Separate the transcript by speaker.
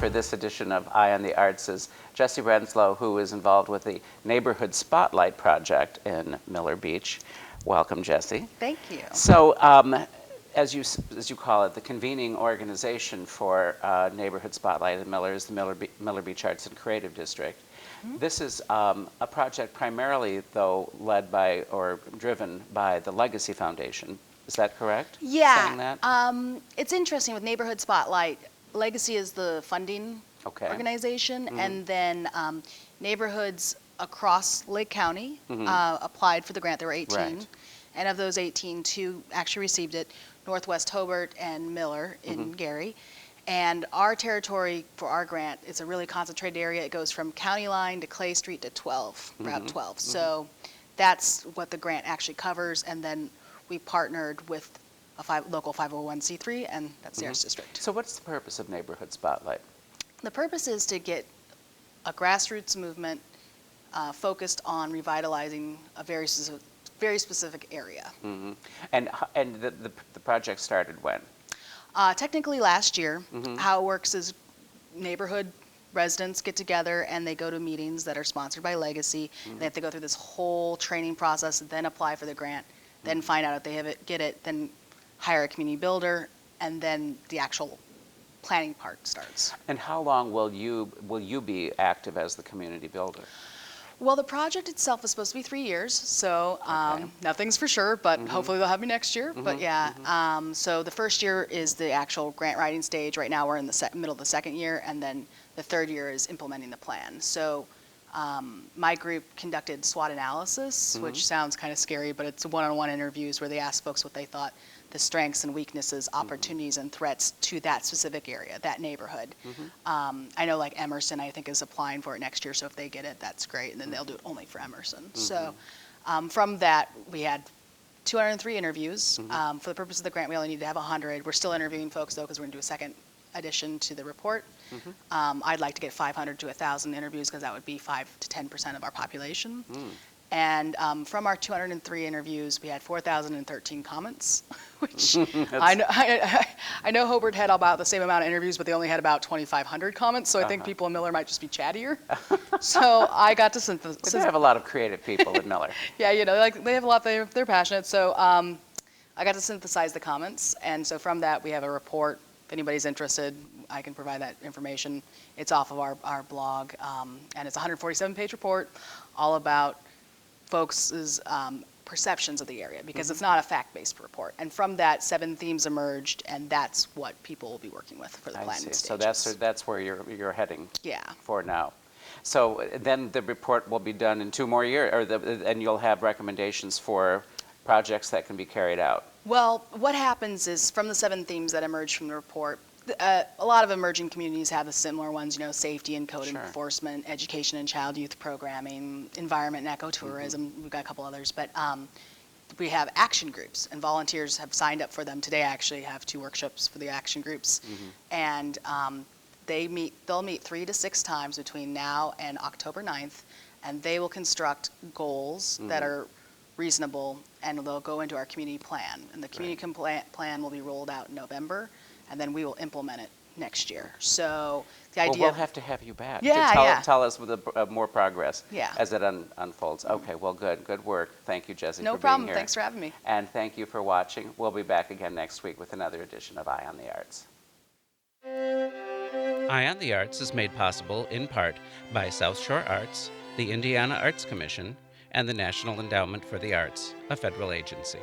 Speaker 1: for this edition of Eye on the Arts is Jessica Renslow, who is involved with the Neighborhood Spotlight Project in Miller Beach. Welcome, Jessie.
Speaker 2: Thank you.
Speaker 1: So, as you call it, the convening organization for Neighborhood Spotlight in Miller is the Miller Beach Arts and Creative District. Mm-hmm. This is a project primarily, though, led by or driven by the Legacy Foundation. Is that correct?
Speaker 2: Yeah.
Speaker 1: Saying that?
Speaker 2: It's interesting with Neighborhood Spotlight. Legacy is the funding organization, and then neighborhoods across Lake County applied for the grant. There were 18,
Speaker 1: Right.
Speaker 2: and of those 18, 2 actually received it, Northwest Hobart and Miller in Gary. And our territory for our grant, it's a really concentrated area. It goes from County Line to Clay Street to 12, Route 12. So that's what the grant actually covers, and then we partnered with a local 501c3, and that's the Arts District.
Speaker 1: So what's the purpose of Neighborhood Spotlight?
Speaker 2: The purpose is to get a grassroots movement focused on revitalizing a very specific area.
Speaker 1: And the project started when?
Speaker 2: Technically last year. How it works is neighborhood residents get together and they go to meetings that are sponsored by Legacy. They have to go through this whole training process, then apply for the grant, then find out if they have it, get it, then hire a community builder, and then the actual planning part starts.
Speaker 1: And how long will you be active as the community builder?
Speaker 2: Well, the project itself is supposed to be 3 years, so nothing's for sure, but hopefully they'll have me next year. But yeah, so the first year is the actual grant writing stage. Right now we're in the middle of the second year, and then the third year is implementing the plan. So my group conducted SWOT analysis, which sounds kind of scary, but it's one-on-one interviews where they ask folks what they thought the strengths and weaknesses, opportunities and threats to that specific area, that neighborhood. I know like Emerson, I think, is applying for it next year, so if they get it, that's great, and then they'll do it only for Emerson. So from that, we had 203 interviews. For the purpose of the grant, we only need to have 100. We're still interviewing folks, though, because we're going to do a second addition to the report. I'd like to get 500 to 1,000 interviews, because that would be 5 to 10% of our population. And from our 203 interviews, we had 4,013 comments, which I know Hobart had about the same amount of interviews, but they only had about 2,500 comments. So I think people in Miller might just be chattier. So I got to synthesize.
Speaker 1: They have a lot of creative people in Miller.
Speaker 2: Yeah, you know, like they have a lot. They're passionate. So I got to synthesize the comments, and so from that we have a report. If anybody's interested, I can provide that information. It's off of our blog, and it's a 147-page report, all about folks' perceptions of the area, because it's not a fact-based report. And from that, 7 themes emerged, and that's what people will be working with for the planning stages.
Speaker 1: So that's where you're heading.
Speaker 2: Yeah.
Speaker 1: For now. So then the report will be done in 2 more years, and you'll have recommendations for projects that can be carried out.
Speaker 2: Well, what happens is, from the 7 themes that emerged from the report, a lot of emerging communities have the similar ones, you know, safety and code enforcement, education and child youth programming, environment and ecotourism. We've got a couple others, but we have action groups, and volunteers have signed up for them. Today I actually have 2 workshops for the action groups, and they'll meet 3 to 6 times between now and October 9th, and they will construct goals that are reasonable, and they'll go into our community plan. And the community plan will be rolled out in November, and then we will implement it next year. So the idea.
Speaker 1: Well, we'll have to have you back
Speaker 2: to
Speaker 1: tell us with more progress as it unfolds. Okay, well, good work. Thank you, Jessie, for being here.
Speaker 2: No problem. Thanks for having me.
Speaker 1: And thank you for watching. We'll be back again next week with another edition of Eye on the Arts. Eye on the Arts is made possible in part by South Shore Arts, the Indiana Arts Commission, and the National Endowment for the Arts, a federal agency.